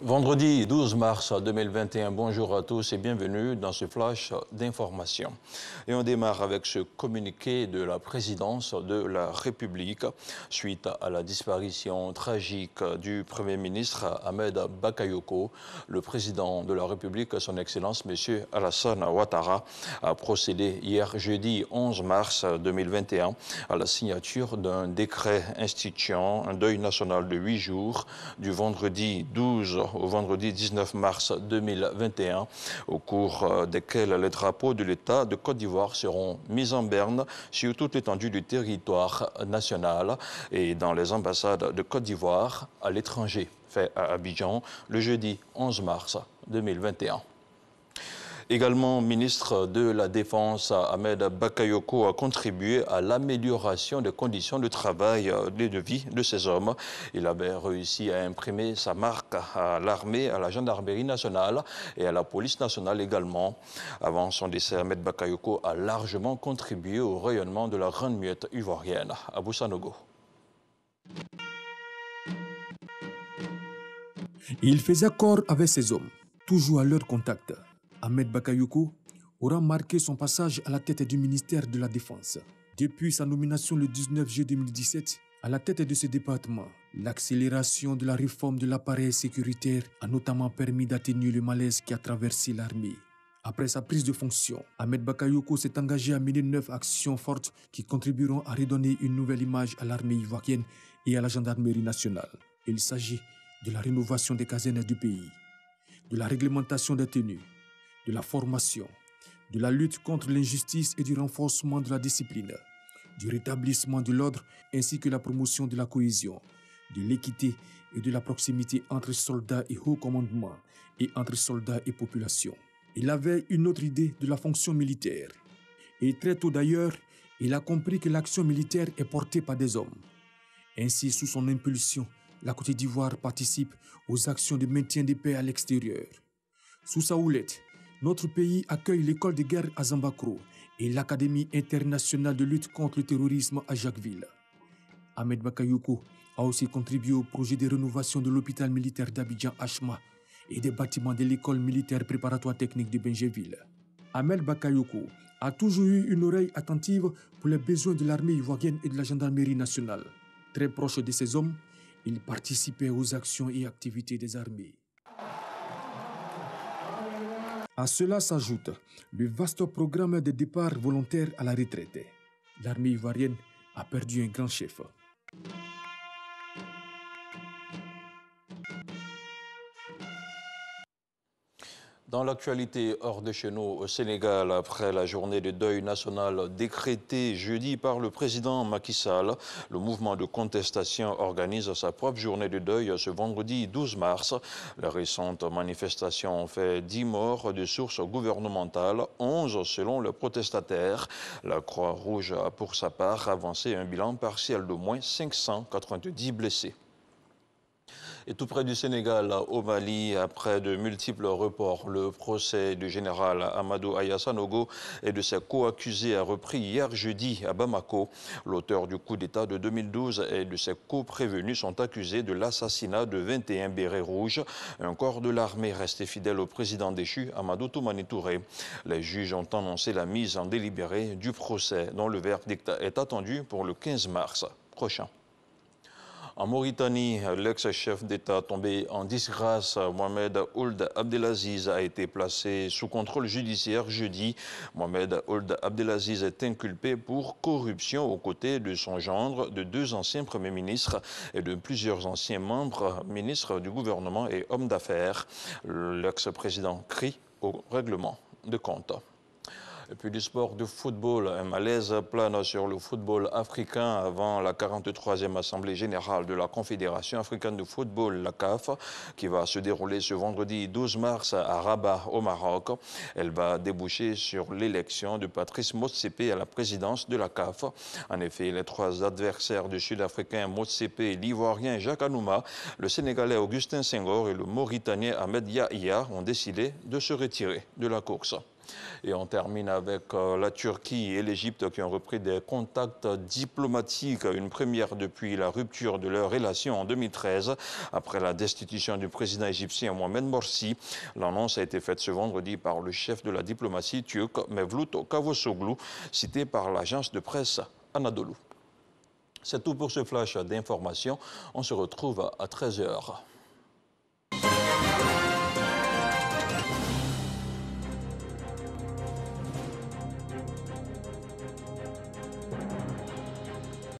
Vendredi 12 mars 2021, bonjour à tous et bienvenue dans ce flash d'information. Et on démarre avec ce communiqué de la présidence de la République suite à la disparition tragique du Premier ministre Ahmed Bakayoko. Le président de la République, son Excellence, M. Alassane Ouattara, a procédé hier jeudi 11 mars 2021 à la signature d'un décret instituant un deuil national de 8 jours du vendredi 12 au vendredi 19 mars 2021, au cours desquels les drapeaux de l'État de Côte d'Ivoire seront mis en berne sur toute l'étendue du territoire national et dans les ambassades de Côte d'Ivoire à l'étranger, fait à Abidjan le jeudi 11 mars 2021. Également ministre de la Défense, Ahmed Bakayoko a contribué à l'amélioration des conditions de travail et de vie de ces hommes. Il avait réussi à imprimer sa marque à l'armée, à la gendarmerie nationale et à la police nationale également. Avant son décès, Ahmed Bakayoko a largement contribué au rayonnement de la grande muette ivoirienne. Abou Sanogo. Il faisait corps avec ces hommes, toujours à leur contact. Ahmed Bakayoko aura marqué son passage à la tête du ministère de la Défense. Depuis sa nomination le 19 juillet 2017 à la tête de ce département, l'accélération de la réforme de l'appareil sécuritaire a notamment permis d'atténuer le malaise qui a traversé l'armée. Après sa prise de fonction, Ahmed Bakayoko s'est engagé à mener 9 actions fortes qui contribueront à redonner une nouvelle image à l'armée ivoirienne et à la gendarmerie nationale. Il s'agit de la rénovation des casernes du pays, de la réglementation des tenues, de la formation, de la lutte contre l'injustice et du renforcement de la discipline, du rétablissement de l'ordre ainsi que la promotion de la cohésion, de l'équité et de la proximité entre soldats et haut commandement et entre soldats et population. Il avait une autre idée de la fonction militaire. Et très tôt d'ailleurs, il a compris que l'action militaire est portée par des hommes. Ainsi, sous son impulsion, la Côte d'Ivoire participe aux actions de maintien de paix à l'extérieur. Sous sa houlette, notre pays accueille l'école de guerre à Zambakro et l'Académie internationale de lutte contre le terrorisme à Jacquesville. Ahmed Bakayoko a aussi contribué au projet de rénovation de l'hôpital militaire d'Abidjan-Achma et des bâtiments de l'école militaire préparatoire technique de Benjeville. Ahmed Bakayoko a toujours eu une oreille attentive pour les besoins de l'armée ivoirienne et de la gendarmerie nationale. Très proche de ces hommes, il participait aux actions et activités des armées. À cela s'ajoute le vaste programme de départ volontaire à la retraite. L'armée ivoirienne a perdu un grand chef. Dans l'actualité hors de chez nous au Sénégal, après la journée de deuil national décrétée jeudi par le président Macky Sall, le mouvement de contestation organise sa propre journée de deuil ce vendredi 12 mars. Les récentes manifestations ont fait 10 morts de sources gouvernementales, 11 selon les protestataires. La Croix-Rouge a pour sa part avancé un bilan partiel d'au moins 590 blessés. Et tout près du Sénégal, au Mali, après de multiples reports, le procès du général Amadou Aya Sanogo et de ses co-accusés a repris hier jeudi à Bamako. L'auteur du coup d'État de 2012 et de ses co-prévenus sont accusés de l'assassinat de 21 bérets rouges. Un corps de l'armée resté fidèle au président déchu, Amadou Toumani Touré. Les juges ont annoncé la mise en délibéré du procès, dont le verdict est attendu pour le 15 mars prochain. En Mauritanie, l'ex-chef d'État tombé en disgrâce, Mohamed Ould Abdelaziz, a été placé sous contrôle judiciaire jeudi. Mohamed Ould Abdelaziz est inculpé pour corruption aux côtés de son gendre, de 2 anciens premiers ministres et de plusieurs anciens membres, ministres du gouvernement et hommes d'affaires. L'ex-président crie au règlement de compte. Et puis du sport de football, un malaise plane sur le football africain avant la 43e Assemblée générale de la Confédération africaine de football, la CAF, qui va se dérouler ce vendredi 12 mars à Rabat, au Maroc. Elle va déboucher sur l'élection de Patrice Motsepe à la présidence de la CAF. En effet, les 3 adversaires du Sud-Africain Motsepe, l'Ivoirien Jacques Anouma, le Sénégalais Augustin Senghor et le Mauritanien Ahmed Yahia ont décidé de se retirer de la course. Et on termine avec la Turquie et l'Égypte qui ont repris des contacts diplomatiques, une première depuis la rupture de leurs relations en 2013, après la destitution du président égyptien Mohamed Morsi. L'annonce a été faite ce vendredi par le chef de la diplomatie turque, Mevlut Cavusoglu, cité par l'agence de presse Anadolu. C'est tout pour ce flash d'information. On se retrouve à 13 h.